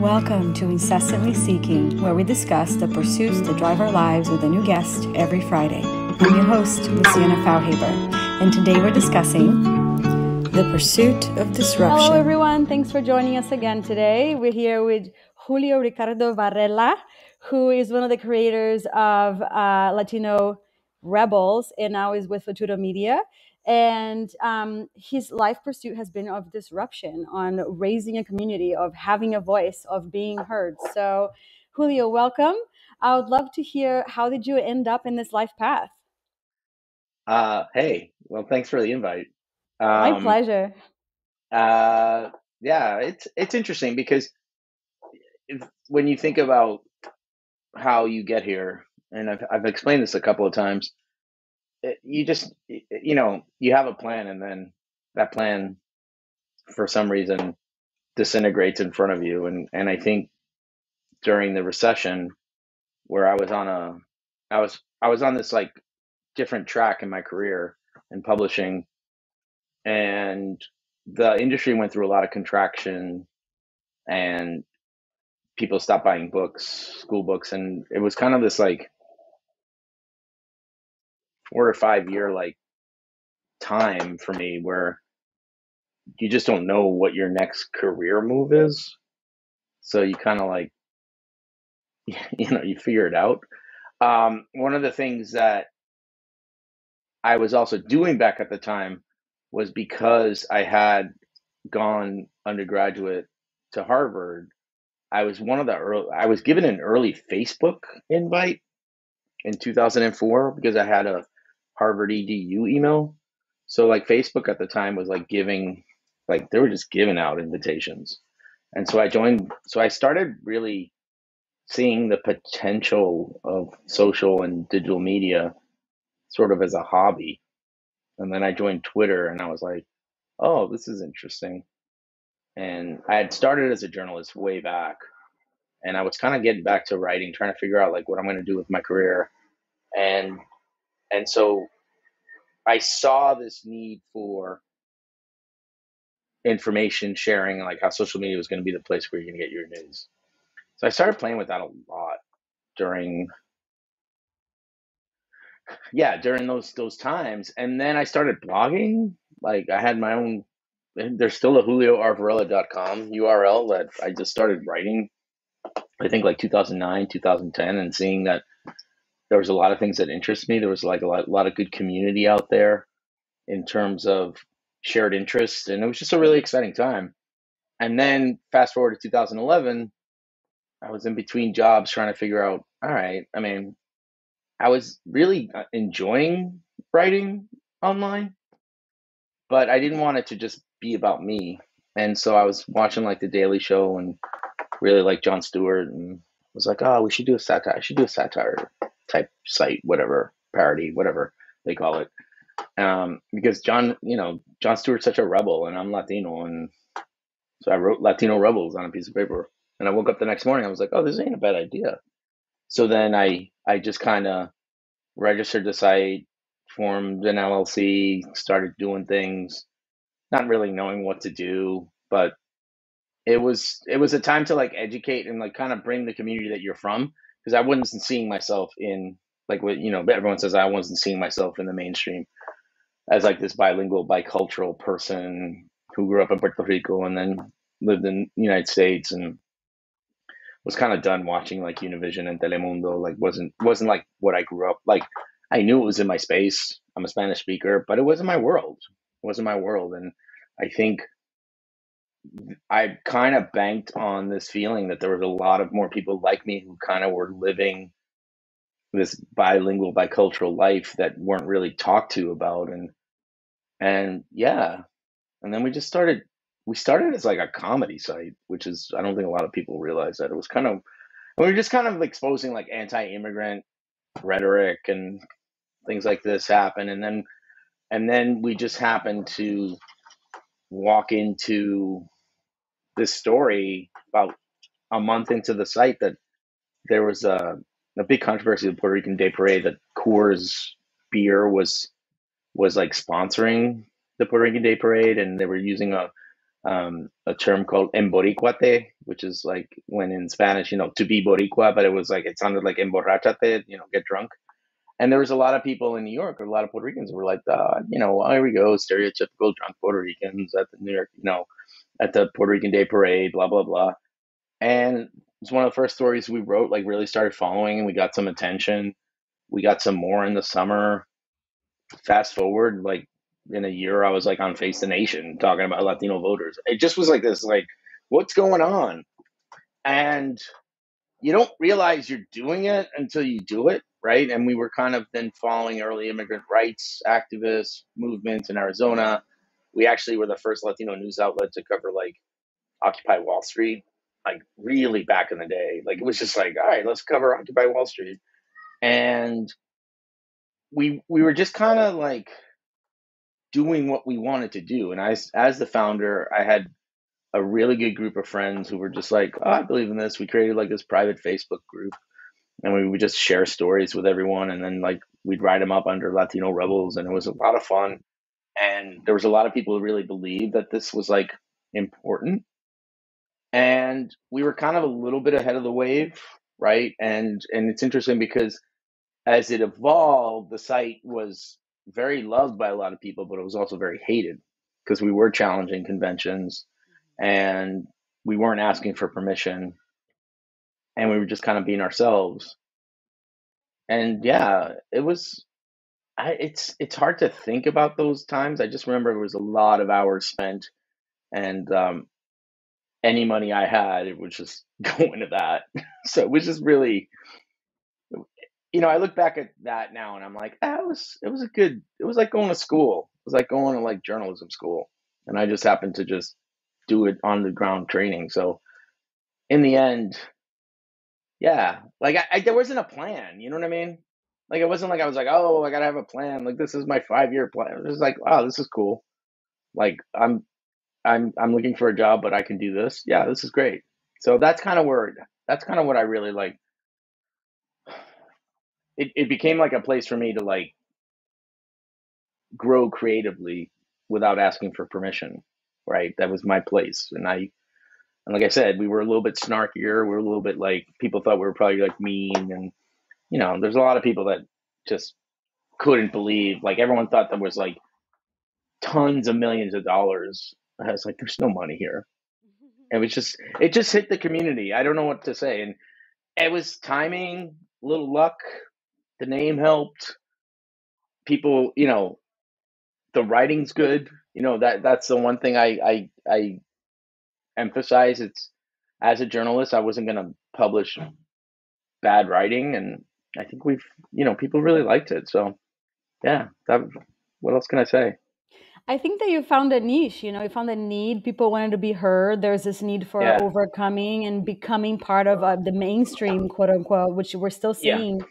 Welcome to Incessantly Seeking, where we discuss the pursuits that drive our lives with a new guest every Friday. I'm your host, Luciana Fauhaber, and today we're discussing the pursuit of disruption. Hello, everyone. Thanks for joining us again today. We're here with Julio Ricardo Varela, who is one of the creators of Latino Rebels and now is with Futuro Media. And his life pursuit has been of disruption, on raising a community, of having a voice, of being heard. So, Julio, welcome. I would love to hear, how did you end up in this life path? Hey, well, thanks for the invite. My pleasure. Yeah, it's interesting because when you think about how you get here, and I've explained this a couple of times, you just you have a plan, and then that plan for some reason disintegrates in front of you. And I think during the recession, where I was on this like different track in my career in publishing, and the industry went through a lot of contraction, and people stopped buying books, school books, and it was kind of this like 4 to 5 year like time for me where you just don't know what your next career move is. So you kind of like you figure it out. One of the things that I was also doing back at the time was, because I had gone undergraduate to Harvard, I was given an early Facebook invite in 2004 because I had a Harvard EDU email. So like Facebook at the time was like they were just giving out invitations. And so I joined, so I started really seeing the potential of social and digital media sort of as a hobby. And then I joined Twitter, and I was like, oh, this is interesting. And I had started as a journalist way back, and I was kind of getting back to writing, trying to figure out like what I'm going to do with my career. And so I saw this need for information sharing, and like how social media was going to be the place where you're going to get your news. So I started playing with that a lot during those times. And then I started blogging. Like I had my own, there's still a JulioRvarela.com URL that I just started writing, I think like 2009, 2010, and seeing that there was a lot of things that interest me. There was like a lot of good community out there in terms of shared interests, and it was just a really exciting time. And then fast forward to 2011, I was in between jobs trying to figure out, all right, I mean, I was really enjoying writing online, but I didn't want it to just be about me. And so I was watching like The Daily Show and really like Jon Stewart, and was like, oh, we should do a satire. I should do a satire type site, whatever, parody, whatever they call it. Because Jon Stewart's such a rebel, and I'm Latino, and so I wrote Latino Rebels on a piece of paper. And I woke up the next morning, I was like, oh, this ain't a bad idea. So then I just kind of registered the site, formed an LLC, started doing things, not really knowing what to do, but it was a time to like educate and like kind of bring the community that you're from, because I wasn't seeing myself in like what everyone says, I wasn't seeing myself in the mainstream as like this bilingual, bicultural person who grew up in Puerto Rico and then lived in the United States, and was kind of done watching like Univision and Telemundo. Like wasn't like what I grew up like. I knew it was in my space. I'm a Spanish speaker, but it wasn't my world. It wasn't my world. And I think I kind of banked on this feeling that there was a lot of more people like me who kind of were living this bilingual, bicultural life that weren't really talked to about. And yeah, and then we started as like a comedy site, which is, I don't think a lot of people realize that. It was kind of, we were just kind of exposing like anti-immigrant rhetoric and things like this happen. And then we just happened to walk into this story about a month into the site that there was a big controversy of the Puerto Rican Day Parade, that Coors beer was like sponsoring the Puerto Rican Day Parade, and they were using a term called emboricuate, which is like when in Spanish, to be boricua, but it was like it sounded like emborrachate, get drunk. And there was a lot of people in New York, or a lot of Puerto Ricans who were like, here we go, stereotypical drunk Puerto Ricans at the New York, at the Puerto Rican Day Parade, blah blah blah. And it's one of the first stories we wrote, like really started following, and we got some attention. We got some more in the summer. Fast forward, like in a year, I was like on Face the Nation talking about Latino voters. It just was like this, like, what's going on? And you don't realize you're doing it until you do it, right? And we were kind of then following early immigrant rights activists movements in Arizona. We actually were the first Latino news outlet to cover like Occupy Wall Street, like really back in the day. Like it was just like, all right, let's cover Occupy Wall Street. And we were just kind of like doing what we wanted to do. And as the founder, I had a really good group of friends who were just like, oh, I believe in this. We created like this private Facebook group, and we would just share stories with everyone. And then like we'd write them up under Latino Rebels, and it was a lot of fun. And there was a lot of people who really believed that this was like important. And we were kind of a little bit ahead of the wave, right? And it's interesting because as it evolved, the site was very loved by a lot of people, but it was also very hated because we were challenging conventions and we weren't asking for permission, and we were just kind of being ourselves. And yeah, it's hard to think about those times. I just remember it was a lot of hours spent, and any money I had, it was just going to that. So it was just really, I look back at that now and I'm like, it was like going to school. It was like going to like journalism school. And I just happened to just do it on the ground training. So in the end, yeah, like there wasn't a plan, you know what I mean? Like it wasn't like I was like, oh, I gotta have a plan. Like this is my 5-year plan. It was like, wow, this is cool. Like I'm looking for a job, but I can do this. Yeah, this is great. So that's kind of what I really like. It became like a place for me to like grow creatively without asking for permission, right? That was my place. And like I said, we were a little bit snarkier. We were a little bit like, people thought we were probably like mean. And, there's a lot of people that just couldn't believe, like everyone thought there was like tons of millions of dollars. I was like, there's no money here. It just hit the community. I don't know what to say. And it was timing, a little luck. The name helped. People, the writing's good. That's the one thing I emphasize. It's, as a journalist, I wasn't going to publish bad writing, and I think people really liked it. So yeah, what else can I say? I think that you found a niche, you found a need. People wanted to be heard. There's this need for Yeah, overcoming and becoming part of the mainstream, quote unquote, which we're still yeah, seeing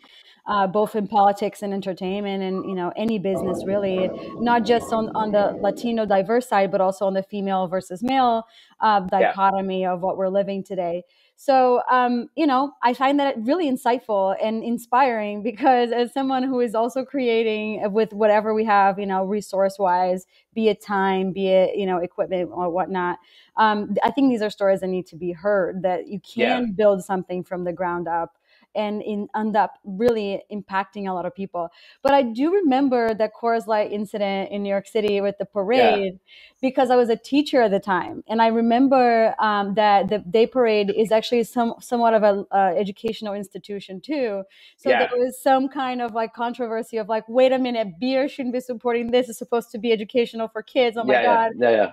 both in politics and entertainment and, any business really, not just on the Latino diverse side, but also on the female versus male yeah, dichotomy of what we're living today. So, I find that really insightful and inspiring because as someone who is also creating with whatever we have, resource wise, be it time, be it, equipment or whatnot. I think these are stories that need to be heard, that you yeah, can build something from the ground up and end up really impacting a lot of people. But I do remember that Coors Light incident in New York City with the yeah, parade because I was a teacher at the time. And I remember that the day parade is actually somewhat of a educational institution too. So there yeah, was some kind of like controversy of like, wait a minute, beer shouldn't be supporting this. It's supposed to be educational for kids. Oh my yeah, yeah, God. yeah, yeah.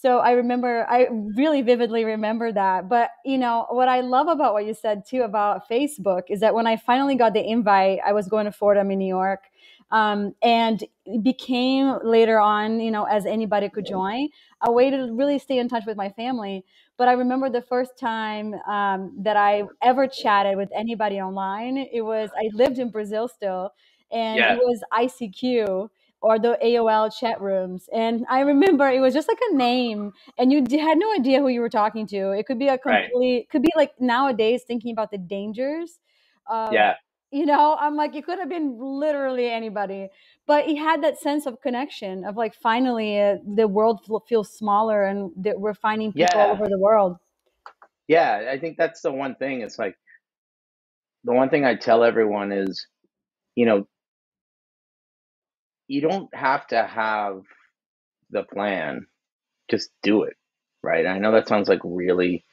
So I really vividly remember that. But, what I love about what you said too about Facebook is that when I finally got the invite, I was going to Fordham in New York. And it became later on, as anybody could join, a way to really stay in touch with my family. But I remember the first time that I ever chatted with anybody online, I lived in Brazil still, and it Yeah, was ICQ or the AOL chat rooms. And I remember it was just like a name and you had no idea who you were talking to. It could be right. could be like nowadays thinking about the dangers of Yeah, I'm like, it could have been literally anybody, but he had that sense of connection of like, finally, the world feels smaller and that we're finding people all Yeah, over the world. yeah. I think that's the one thing. It's like the one thing I tell everyone is, you know, you don't have to have the plan. Just do it, right? I know that sounds like really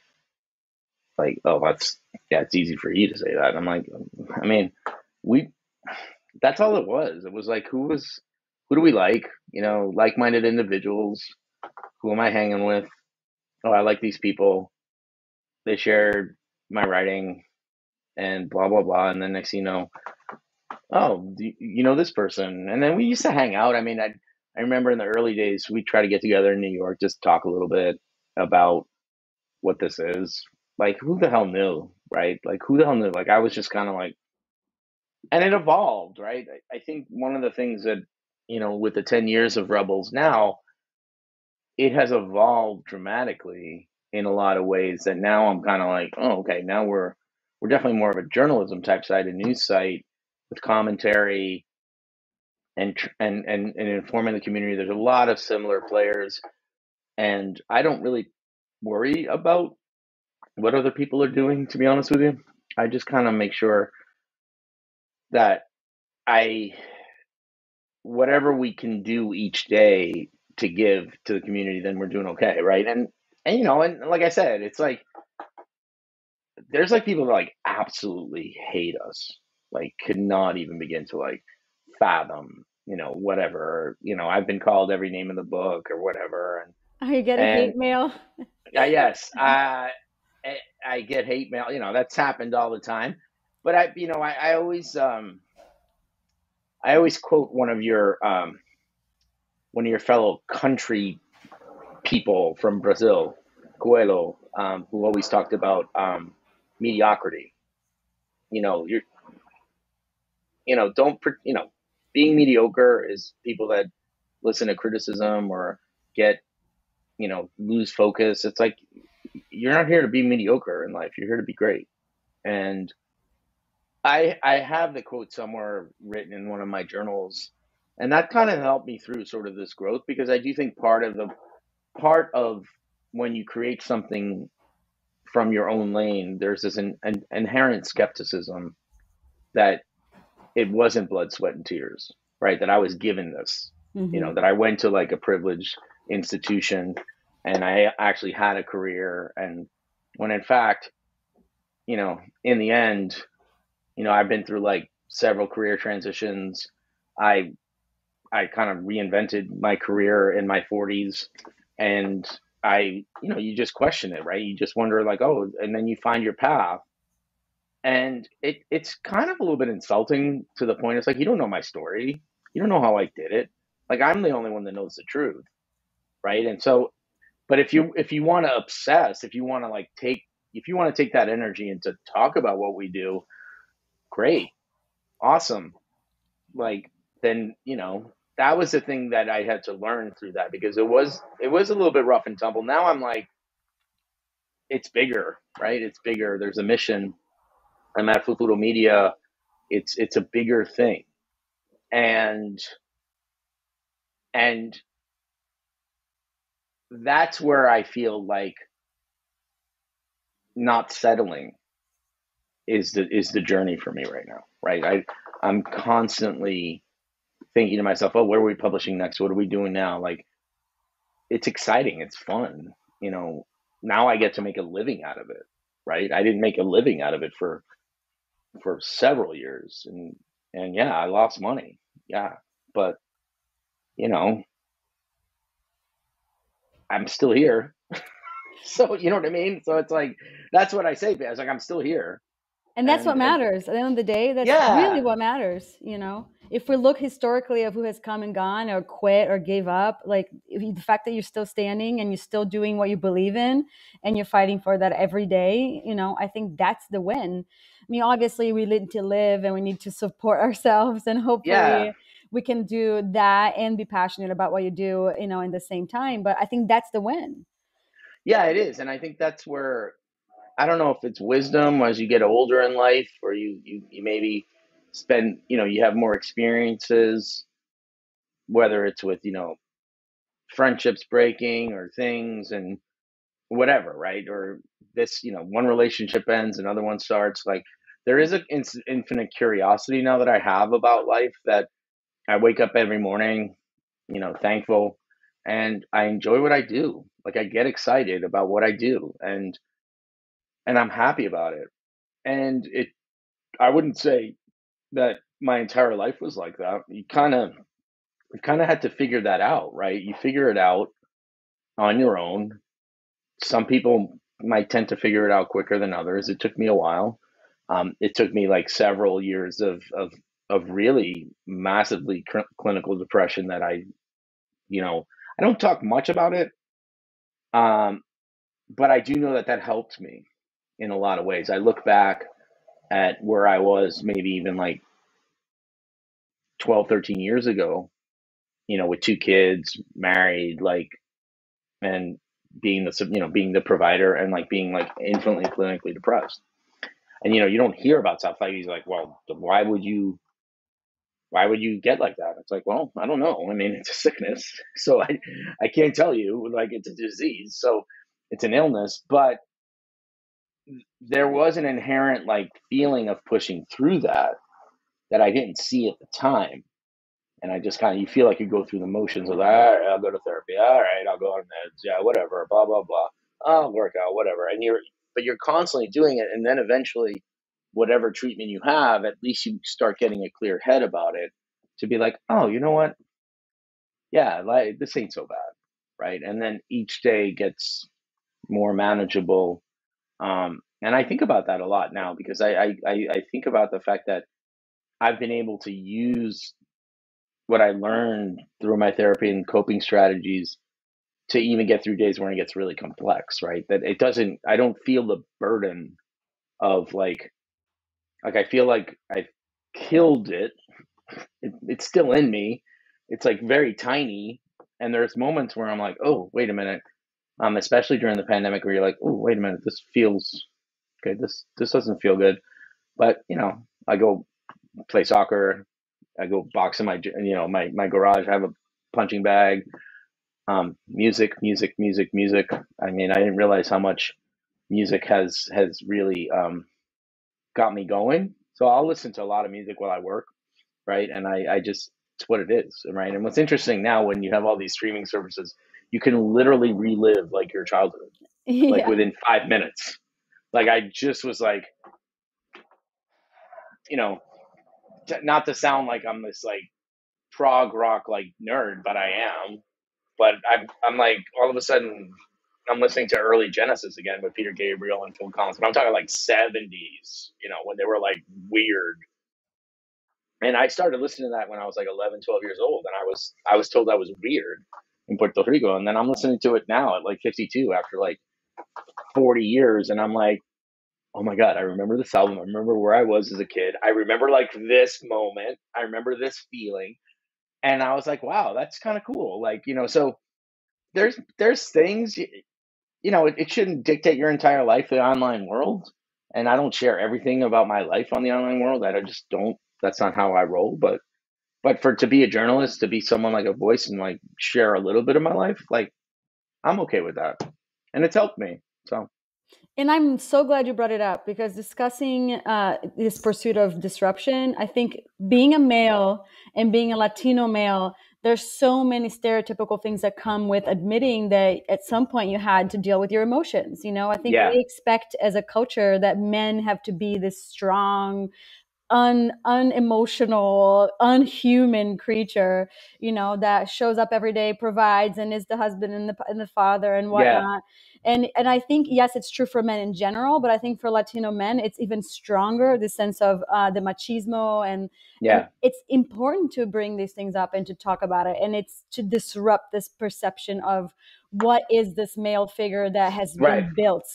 like, oh, that's yeah, it's easy for you to say that. I'm like, I mean, we that's all it was. It was like, who do we like? Like-minded individuals. Who am I hanging with? Oh, I like these people. They shared my writing and blah blah blah. And then next thing you know, oh, you know this person? And then we used to hang out. I mean, I remember in the early days we'd try to get together in New York, just talk a little bit about what this is. Like, who the hell knew, right? Like, who the hell knew? Like, I was just kind of like, and it evolved, right? I think one of the things that, with the 10 years of Rebels now, it has evolved dramatically in a lot of ways that now I'm kind of like, oh, okay, now we're definitely more of a journalism type site, a news site with commentary and informing the community. There's a lot of similar players, and I don't really worry about what other people are doing, to be honest with you. I just kind of make sure that I whatever we can do each day to give to the community, then we're doing okay, right? And like I said, it's like there's like people that like absolutely hate us, like could not even begin to like fathom, whatever. I've been called every name in the book or whatever, Are you getting and hate mail? yes, I get hate mail. That's happened all the time. But I always quote one of your fellow country people from Brazil, Coelho, who always talked about mediocrity. You're don't being mediocre is people that listen to criticism or get lose focus. It's like you're not here to be mediocre in life. You're here to be great. And I have the quote somewhere written in one of my journals, and that kind of helped me through sort of this growth because I do think part of when you create something from your own lane, there's this an inherent skepticism that it wasn't blood, sweat, and tears, right? That I was given this, Hmm. that I went to like a privileged institution and I actually had a career. And when in fact, in the end, I've been through like several career transitions. I I kind of reinvented my career in my 40s, and you just question it, right? You just wonder like, oh, and then you find your path, and it's kind of a little bit insulting to the point. It's like you don't know my story, you don't know how I did it. Like I'm the only one that knows the truth, right? And so, but if you want to obsess, if you want to take that energy and to talk about what we do, great, awesome. Like then that was the thing that I had to learn through that because it was a little bit rough and tumble. Now I'm like, it's bigger, right? It's bigger. There's a mission. I'm at Futuro Media. It's a bigger thing, and and that's where I feel like not settling is the journey for me right now, right? I'm constantly thinking to myself, oh, where are we publishing next? What are we doing now? Like it's exciting, it's fun, now I get to make a living out of it, right? I didn't make a living out of it for several years, and yeah, I lost money, yeah, but you know I'm still here. So you know what I mean? So it's like that's what I say. I was like, I'm still here, And that's what and matters. At the end of the day, that's really yeah, what matters. If we look historically of who has come and gone or quit or gave up, like the fact that you're still standing and you're still doing what you believe in and you're fighting for that every day, I think that's the win. I mean, obviously we need to live and we need to support ourselves, and yeah, hopefully we can do that and be passionate about what you do, in the same time. But I think that's the win. yeah, it is, and I think that's where I don't know if it's wisdom as you get older in life, or you maybe. spend, you have more experiences, whether it's with, friendships breaking or things and whatever, right? Or this, one relationship ends, another one starts. Like there is an infinite curiosity now that I have about life, that I wake up every morning, thankful, and I enjoy what I do. Like I get excited about what I do, and I'm happy about it. And I wouldn't say that my entire life was like that. You kind of had to figure that out, right? You figure it out on your own. Some people might tend to figure it out quicker than others. It took me a while. It took me like several years of really massively clinical depression that I don't talk much about it, um, but I do know that that helped me in a lot of ways. I look back at where I was maybe even like 12, 13 years ago, with two kids, married, like, and being the provider, and like being like infinitely clinically depressed. And you don't hear about stuff like he's like, well, why would you get like that? It's like, well, I don't know. I mean, it's a sickness, so I can't tell you, like, it's a disease, so it's an illness. But there was an inherent like feeling of pushing through that I didn't see at the time. And I just kind of, you feel like you go through the motions of, all right, I'll go to therapy. All right, I'll go on meds. Yeah, whatever, blah, blah, blah. I'll work out, whatever. But you're constantly doing it. And then eventually, whatever treatment you have, at least you start getting a clear head about it, to be like, oh, you know what? Yeah, like this ain't so bad. Right. And then each day gets more manageable. And I think about that a lot now, because I think about the fact that I've been able to use what I learned through my therapy and coping strategies to even get through days when it gets really complex, right? That I don't feel the burden of like I feel like I've killed it. It's still in me. It's like very tiny. And there's moments where I'm like, oh, wait a minute. Especially during the pandemic, where you're like, oh, wait a minute, this feels okay. This doesn't feel good. But I go play soccer. I go box in my garage. I have a punching bag. Music, music, music, music. I mean, I didn't realize how much music has really got me going. So I'll listen to a lot of music while I work, right? And I just, it's what it is, right? And what's interesting now, when you have all these streaming services, you can literally relive like your childhood, like Yeah. within 5 minutes. Like I just was like, you know, not to sound like I'm this like prog rock like nerd, but I am. But I'm like, all of a sudden, I'm listening to early Genesis again with Peter Gabriel and Phil Collins. But I'm talking like 70s, when they were like weird. And I started listening to that when I was like 11, 12 years old, and I was told I was weird in Puerto Rico. And then I'm listening to it now at like 52 after like 40 years, and I'm like, oh my God, I remember this album. I remember where I was as a kid. I remember like this moment. I remember this feeling. And I was like, wow, that's kind of cool. Like, so there's things, it shouldn't dictate your entire life, the online world. And I don't share everything about my life on the online world. I just don't, that's not how I roll. But to be a journalist, to be someone like a voice and like share a little bit of my life, like I'm okay with that. And it's helped me. So And I'm so glad you brought it up, because discussing this pursuit of disruption, I think being a male and being a Latino male, there's so many stereotypical things that come with admitting that at some point you had to deal with your emotions. I think yeah, we expect as a culture that men have to be this strong, unemotional, unhuman creature, that shows up every day, provides, and is the husband and the father and yeah, whatnot. And I think, yes, it's true for men in general, but I think for Latino men, it's even stronger, the sense of the machismo, and yeah, it's important to bring these things up and to talk about it, and it's to disrupt this perception of what is this male figure that has right. been built,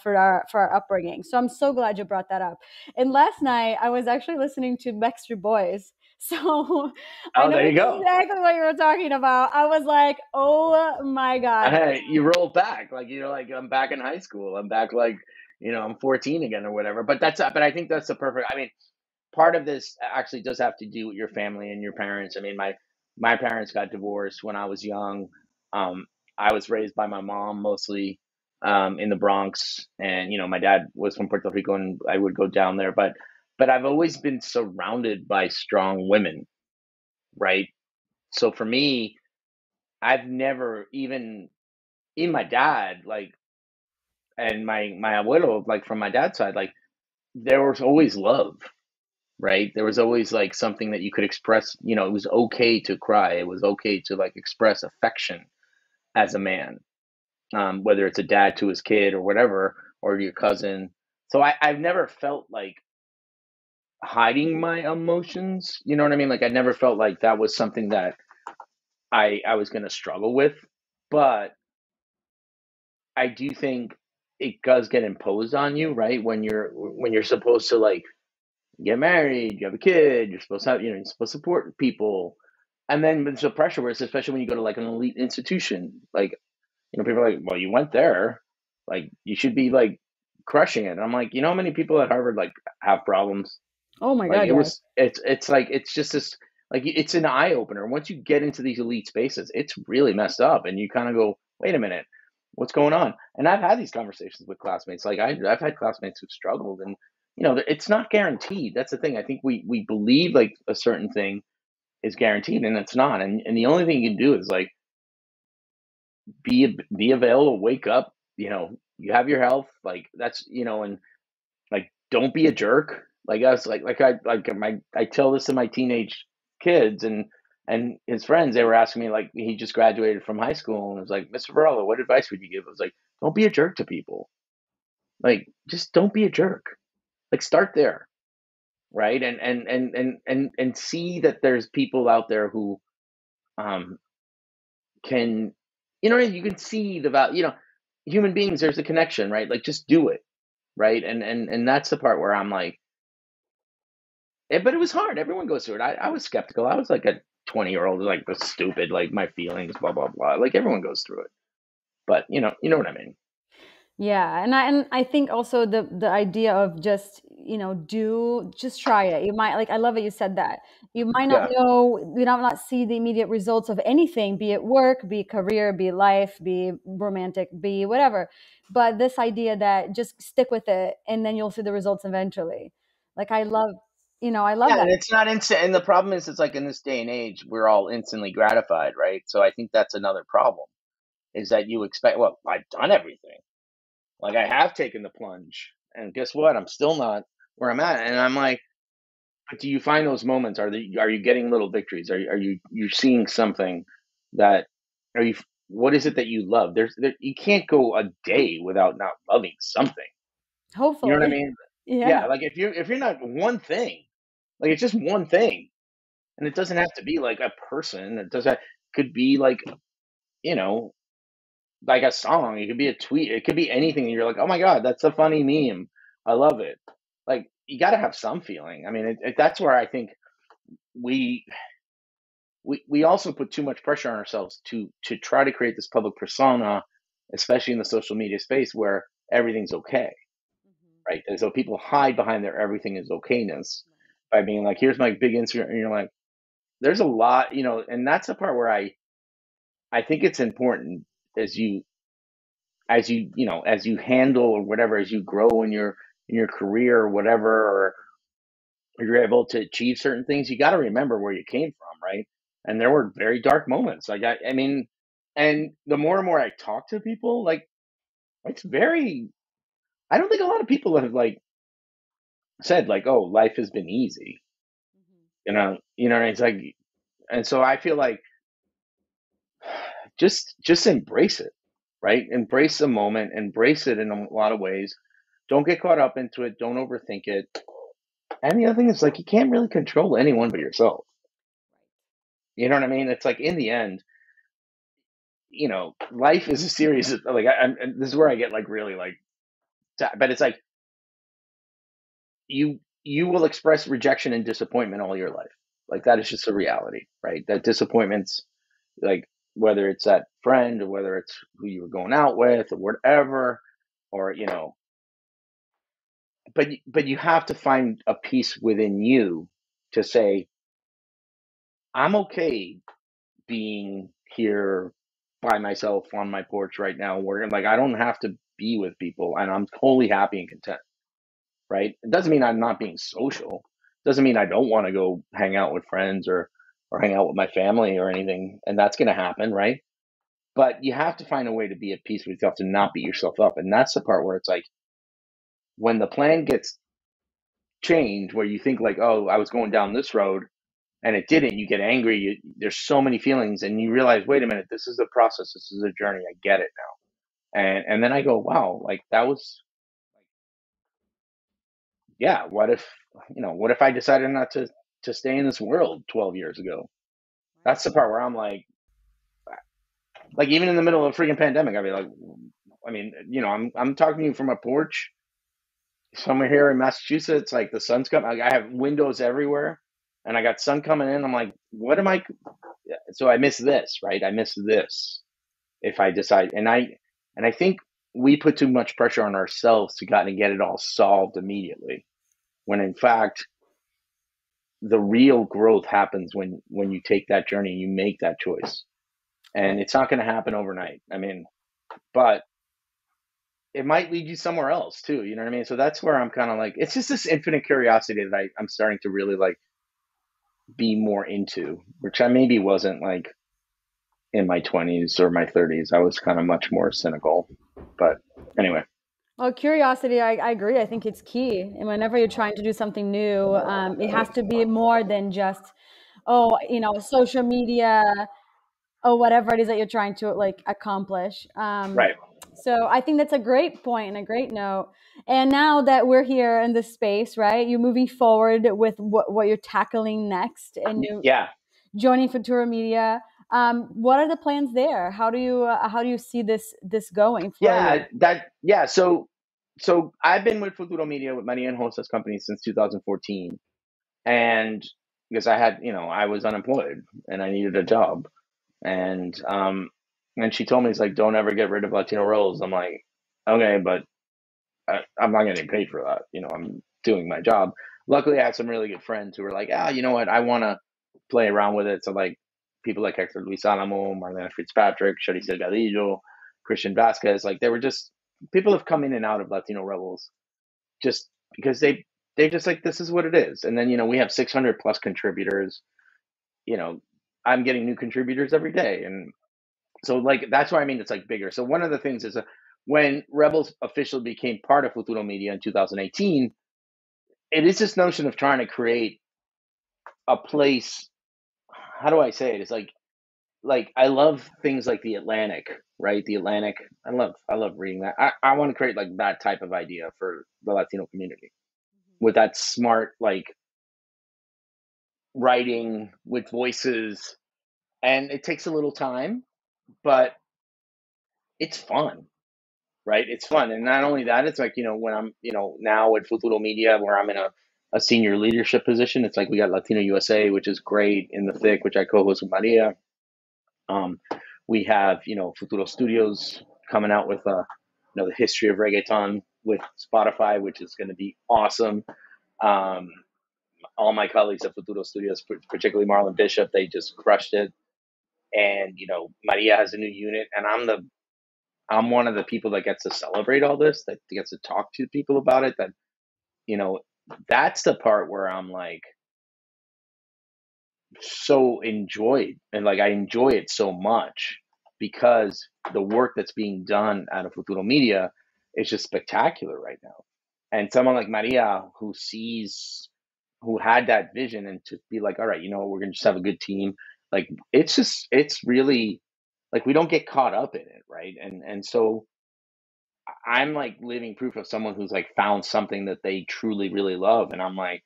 for our upbringing. So I'm so glad you brought that up. And last night I was actually listening to Backstreet Boys. So I Oh, know there you go. exactly what you were talking about. I was like, oh my God. Hey, you roll back like like I'm back in high school. I'm back like I'm 14 again or whatever. But I think that's the perfect. I mean, part of this actually does have to do with your family and your parents. I mean, my parents got divorced when I was young. Um, I was raised by my mom mostly in the Bronx, and my dad was from Puerto Rico, and I would go down there. But I've always been surrounded by strong women, right? So for me, I've never even my dad, like, and my abuelo, like from my dad's side, like there was always love, right? There was always like something that you could express. It was okay to cry. It was okay to like express affection as a man, whether it's a dad to his kid or whatever, or your cousin. So I've never felt like hiding my emotions. You know what I mean? Like I never felt like that was something that I was going to struggle with. But I do think it does get imposed on you, right? When you're supposed to like get married, you have a kid, you're supposed to have, you're supposed to support people. And then there's a pressure where it's especially when you go to like an elite institution, like, people are like, well, you went there, like you should be like crushing it. And I'm like, how many people at Harvard like have problems? Oh my Like God, yes. it's like, it's just this, like, it's an eye opener. Once you get into these elite spaces, it's really messed up. And you kind of go, wait a minute, what's going on? And I've had these conversations with classmates. Like I've had classmates who've struggled, and it's not guaranteed. That's the thing. I think we believe like a certain thing is guaranteed, and it's not. And the only thing you can do is like be available, wake up. You have your health. Like that's and like don't be a jerk. Like us, I tell this to my teenage kids and his friends. They were asking me, like, he just graduated from high school, and it was like, Mr. Varela, what advice would you give? I was like, don't be a jerk to people. Like, just don't be a jerk. Like, start there, right? And see that there's people out there who um can, you can see the value. Human beings. There's a connection, right? Like, just do it, right? And that's the part where I'm like, but it was hard. Everyone goes through it. I was skeptical. I was like a 20-year-old, like the stupid, like my feelings, blah blah blah. Like everyone goes through it. But you know what I mean. Yeah, and I think also the idea of just just try it. You might, like, I love it you said that. You might not Yeah. know, you might not see the immediate results of anything, be it work, be it career, be it life, be romantic, be whatever. But this idea that just stick with it and then you'll see the results eventually. Like I love Yeah, that. and it's not instant. And the problem is, it's like in this day and age, we're all instantly gratified, right? So I think that's another problem. Is that you expect? Well, I've done everything. Like I have taken the plunge, and guess what? I'm still not where I'm at. And I'm like, but do you find those moments? Are you getting little victories? Are you seeing something that are you? What is it that you love? You can't go a day without not loving something. You know what I Hopefully. mean? Yeah. Yeah, like if you're not one thing, like it's just one thing, and it doesn't have to be like a person. It doesn't could be like you know like a song. It could be a tweet. It could be anything. And you're like, oh my god, that's a funny meme. I love it. Like you got to have some feeling. I mean, that's where I think we we also put too much pressure on ourselves to try to create this public persona, especially in the social media space where everything's okay, right? And so people hide behind their everything is okayness by being like, here's my big Instagram, and you're like, there's a lot, and that's the part where I think it's important as you handle or whatever, as you grow in your career or whatever, or you're able to achieve certain things, you got to remember where you came from, right? And there were very dark moments. Like I mean, and the more and more I talk to people, like it's very. I don't think a lot of people have like said like, "Oh, life has been easy." And it's like, and so I feel like just embrace it, right? Embrace the moment, embrace it in a lot of ways. Don't get caught up into it. Don't overthink it. And the other thing is like you can't really control anyone but yourself. You know what I mean? It's like in the end, life is a series of like and this is where I get like really like, but it's like you will express rejection and disappointment all your life. Like that is just a reality, right? That disappointments, like whether it's that friend or whether it's who you were going out with or whatever, or but you have to find a peace within you to say, I'm okay being here by myself on my porch right now, working. Like, I don't have to be with people, and I'm totally happy and content. Right? It doesn't mean I'm not being social. It doesn't mean I don't want to go hang out with friends or hang out with my family or anything, and that's going to happen, right? But you have to find a way to be at peace with yourself, to not beat yourself up, and that's the part where it's like, when the plan gets changed, where you think like, oh, I was going down this road and it didn't, you get angry. There's so many feelings, and you realize, wait a minute, this is a process, this is a journey. I get it now, and then I go, wow, like that was, yeah. What if I decided not to stay in this world 12 years ago? That's the part where I'm like even in the middle of a freaking pandemic, I'd be like, I mean, I'm talking to you from a porch somewhere here in Massachusetts. Like, the sun's coming. Like, I have windows everywhere, and I got sun coming in. I'm like, what am I? So I miss this, right? I miss this if I decide, and I think we put too much pressure on ourselves to kind of get it all solved immediately, when in fact the real growth happens when you take that journey and you make that choice. And it's not going to happen overnight. I mean, but it might lead you somewhere else too. You know what I mean? So that's where I'm kind of like, it's just this infinite curiosity that I'm starting to really like be more into, which I maybe wasn't like in my 20s or my 30s. I was kind of much more cynical. But anyway. Well, curiosity, I agree. I think it's key. And whenever you're trying to do something new, it has to be more than just, social media or whatever it is that you're trying to like accomplish. Right. So I think that's a great point and a great note. And now that we're here in this space, right, you're moving forward with what you're tackling next, and you're Yeah. joining Futuro Media. What are the plans there? How do you see this going for you? So I've been with Futuro Media, with Maria and Hostess Company, since 2014. And because I was unemployed and I needed a job. And she told me, it's like, don't ever get rid of Latino roles. I'm like, okay, but I'm not getting paid for that. I'm doing my job. Luckily, I had some really good friends who were like, you know what, I want to play around with it. So like people like Hector Luis Alamo, Marlena Fitzpatrick, Shari Delgadillo, Christian Vasquez, like they were just people have come in and out of Latino Rebels just because they just like, this is what it is. And then we have 600 plus contributors. You know, I'm getting new contributors every day, and so like that's why I mean it's like bigger. So one of the things is when Rebels officially became part of Futuro Media in 2018, it is this notion of trying to create a place. How do I say it? It's like I love things like the Atlantic, right? The Atlantic. I love reading that. I want to create like that type of idea for the Latino community, with that smart like writing with voices, and it takes a little time, but it's fun, right? It's fun. And not only that, it's like, when I'm, now at Futuro Media, where I'm in a senior leadership position, it's like we got Latino USA, which is great, in the thick, which I co-host with Maria. We have, Futuro Studios coming out with, the history of reggaeton with Spotify, which is going to be awesome. Um, all my colleagues at Futuro Studios, particularly Marlon Bishop, they just crushed it. And, Maria has a new unit, and I'm one of the people that gets to celebrate all this, that gets to talk to people about it. That, you know, that's the part where I'm like so enjoyed, and like I enjoy it so much because the work that's being done out of Futuro Media is just spectacular right now. And someone like Maria, who had that vision, and to be like, all right, we're gonna just have a good team. Like, it's really like we don't get caught up in it, right? And so I'm like living proof of someone who's like found something that they truly really love, and I'm like,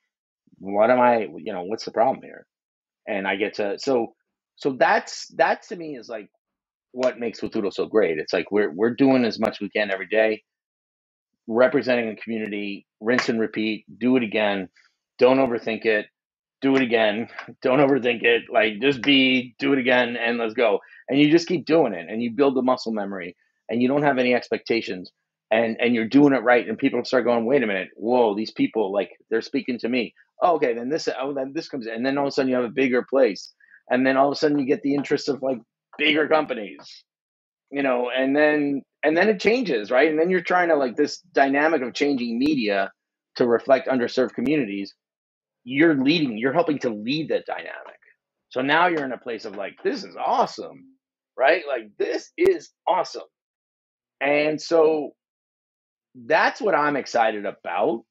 what am I? What's the problem here? And I get to so that to me is like what makes Futuro so great. It's like we're doing as much as we can every day, representing a community, rinse and repeat, do it again, don't overthink it, do it again, don't overthink it, like just do it again, and let's go. And you just keep doing it, and you build the muscle memory, and you don't have any expectations. and you're doing it right, and people start going, wait a minute, whoa, these people, like, they're speaking to me. Oh, okay, then this comes in, and then all of a sudden you have a bigger place, and then all of a sudden you get the interest of like bigger companies, and then it changes, right? And then you're trying to, like, this dynamic of changing media to reflect underserved communities. You're helping to lead that dynamic. So now you're in a place of like, this is awesome, right? Like, this is awesome. And so that's what I'm excited about.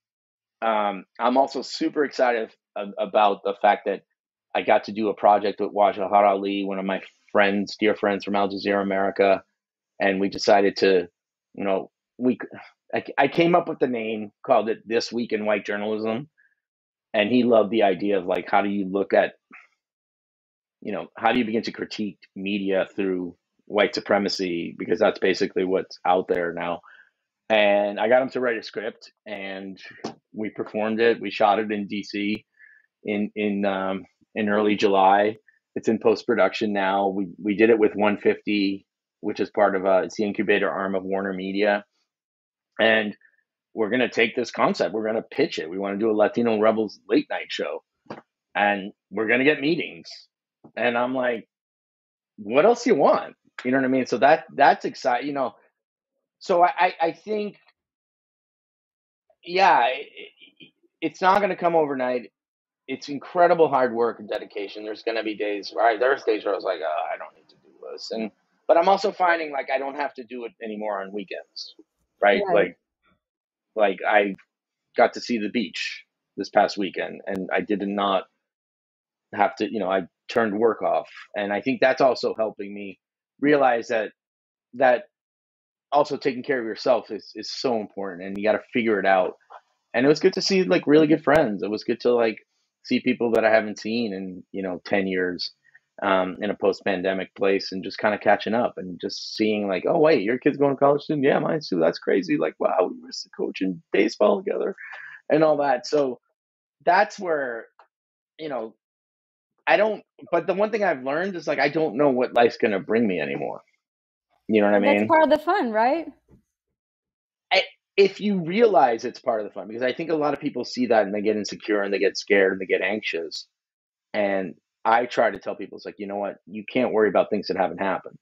I'm also super excited about the fact that I got to do a project with Wajahar Ali, one of my dear friends from Al Jazeera America, and we decided to, you know, we I came up with the name, called it This Week in White Journalism, and he loved the idea of like, how do you look at, how do you begin to critique media through white supremacy, because that's basically what's out there now. And I got him to write a script, and we performed it. We shot it in DC in early July. It's in post production now. We did it with 150, which is part of it's the incubator arm of Warner Media, and we're gonna take this concept. We're gonna pitch it. We want to do a Latino Rebels late night show, and we're gonna get meetings. And I'm like, what else you want? You know what I mean? So that's exciting. So I think, yeah, it's not going to come overnight. It's incredible hard work and dedication. There's going to be days, right? There's days where I was like, oh, I don't need to do this, but I'm also finding like I don't have to do it anymore on weekends, right? Right. Like I got to see the beach this past weekend, and I did not have to. I turned work off, and I think that's also helping me realize that also taking care of yourself is so important, and you got to figure it out. And it was good to see like really good friends. It was good to like see people that I haven't seen in 10 years, in a post-pandemic place, and just kind of catching up and just seeing like, oh wait, your kid's going to college soon? Yeah, mine too. That's crazy. Like, wow, we were coaching baseball together and all that. So that's where, you know I don't. But the one thing I've learned is like I don't know what life's going to bring me anymore. You know what I But that's mean? part of the fun, right? I, if you realize it's part of the fun, because I think a lot of people see that and they get insecure and they get scared and they get anxious. And I try to tell people, it's like, you know what? You can't worry about things that haven't happened.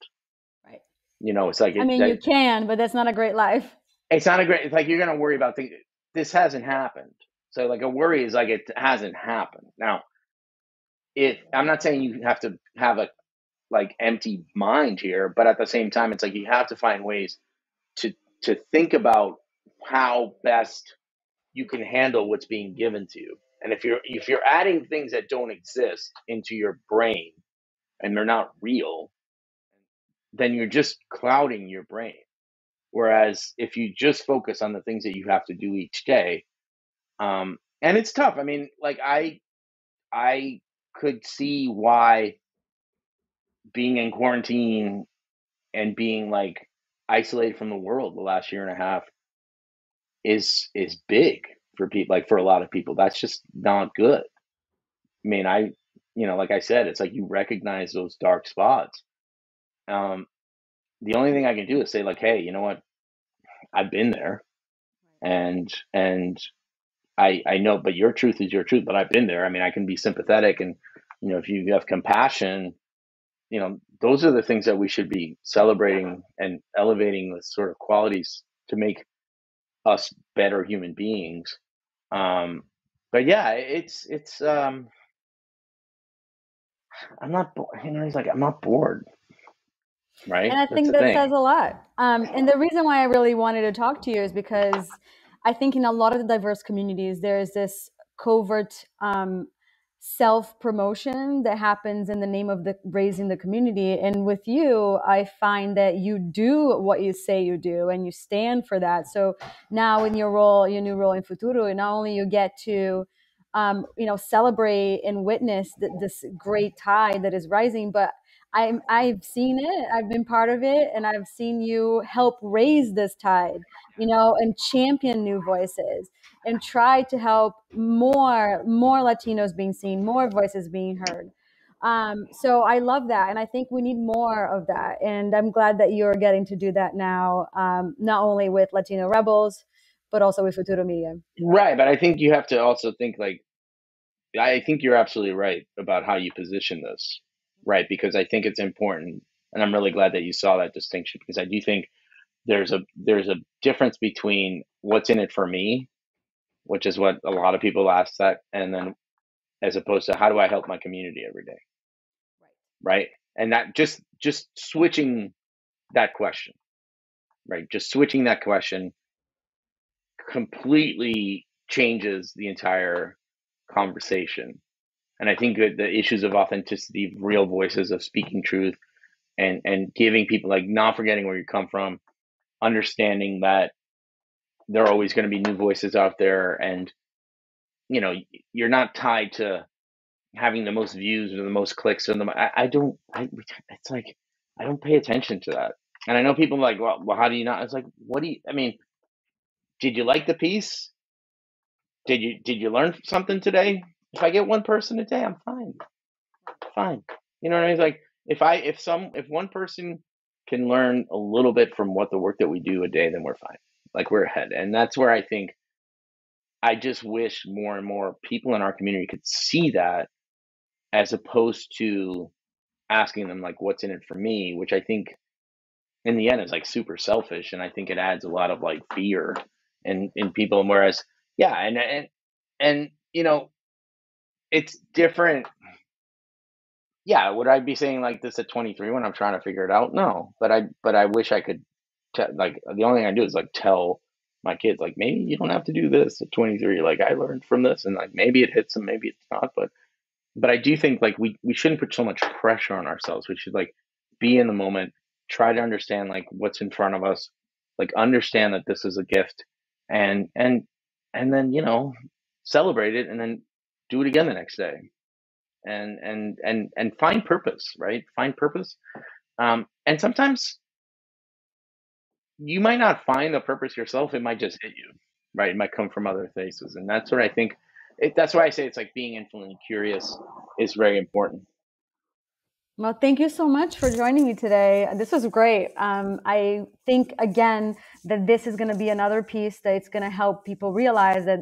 Right. It's like I mean, you can, but that's not a great life. it's not a great. It's like you're gonna worry about things. This hasn't happened. So like a worry is like it hasn't happened. Now, if I'm not saying you have to have a like empty mind here, but at the same time, it's like you have to find ways to think about how best you can handle what's being given to you. And if you're adding things that don't exist into your brain and they're not real, then you're just clouding your brain. Whereas if you just focus on the things that you have to do each day, and it's tough. I mean, like I could see why being in quarantine and being like isolated from the world the last year and a half is big for people. Like for a lot of people, that's just not good. I mean, like I said, it's like you recognize those dark spots. Um, the only thing I can do is say like, hey, you know what? I've been there, and I know, but your truth is your truth. But I've been there. I mean, I can be sympathetic, and if you have compassion, those are the things that we should be celebrating and elevating, the sort of qualities to make us better human beings. But yeah, I'm not, he's like, I'm not bored, And right? I That's think the that thing. says a lot. And the reason why I really wanted to talk to you is because I think in a lot of the diverse communities, there is this covert self promotion that happens in the name of the raising the community. And with you, I find that you do what you say you do, and you stand for that. So now in your new role in Futuro, not only you get to celebrate and witness this great tide that is rising, but I've seen it. I've been part of it, and I've seen you help raise this tide, and champion new voices, and try to help more Latinos being seen, more voices being heard. So I love that. And I think we need more of that. And I'm glad that you're getting to do that now, not only with Latino Rebels, but also with Futuro Media. Right, but I think you have to also think like I think you're absolutely right about how you position this, right? Because I think it's important, and I'm really glad that you saw that distinction because I do think there's a difference between what's in it for me, which is what a lot of people ask that, and then as opposed to how do I help my community every day, right? And that just switching that question, right? Just switching that question completely changes the entire conversation. And I think that the issues of authenticity, real voices, of speaking truth, and giving people like not forgetting where you come from, understanding that there are always going to be new voices out there, and you're not tied to having the most views or the most clicks or I don't it's like I don't pay attention to that. And I know people are like, well, how do you not? It's like, what do you? I mean, did you like the piece? Did you learn something today? If I get one person a day, I'm fine. Fine. You know what I mean? It's like if one person can learn a little bit from what the work that we do a day, then we're fine. Like we're ahead. And that's where I think I just wish more and more people in our community could see that as opposed to asking them like what's in it for me, which I think in the end is like super selfish, and I think it adds a lot of like fear in people. And whereas yeah, and it's different. Yeah, would I be saying like this at 23 when I'm trying to figure it out? No, but I wish I could like the only thing I do is like tell my kids like maybe you don't have to do this at 23. Like I learned from this, and like maybe it hits them, maybe it's not, but I do think like we shouldn't put so much pressure on ourselves. We should like be in the moment, try to understand like what's in front of us, like understand that this is a gift, and then celebrate it, and then do it again the next day, and find purpose, right? Find purpose. And sometimes you might not find the purpose yourself. It might just hit you, right? It might come from other places. And that's what I think. That's why I say it's like being infinitely curious is very important. Well, thank you so much for joining me today. This was great. I think, again, that this is going to be another piece that's going to help people realize that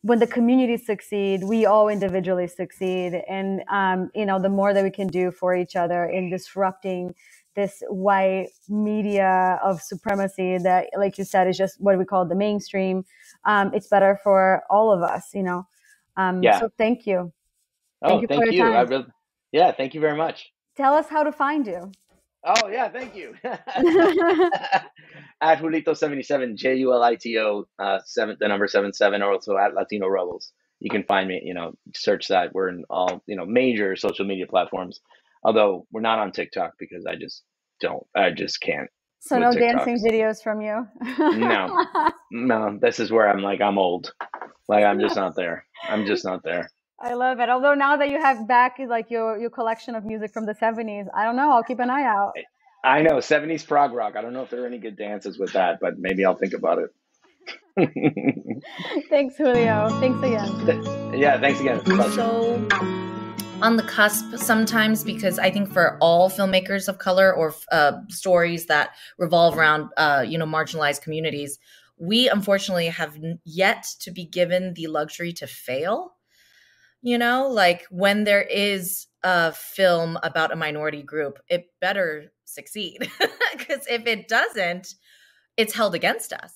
when the communities succeed, we all individually succeed. And, the more that we can do for each other in disrupting this white media of supremacy that, like you said, is just what we call the mainstream, it's better for all of us, Yeah. So thank you. Oh, For thank your you. time. Yeah, thank you very much. Tell us how to find you. Oh yeah, thank you. At Julito77, JULITO, the number 77, or also at Latino Rebels. You can find me. Search that. We're in all major social media platforms. Although we're not on TikTok because I just can't. So no TikTok. dancing videos from you. No. This is where I'm old. Like I'm just not there. I'm just not there. I love it. Although now that you have back like your collection of music from the 70s, I don't know. I'll keep an eye out. I know 70s prog rock. I don't know if there are any good dances with that, but maybe I'll think about it. Thanks, Julio. Thanks again. Yeah, thanks again. So on the cusp sometimes, because I think for all filmmakers of color or stories that revolve around marginalized communities, we unfortunately have yet to be given the luxury to fail. Like when there is a film about a minority group, it better succeed, because if it doesn't, it's held against us.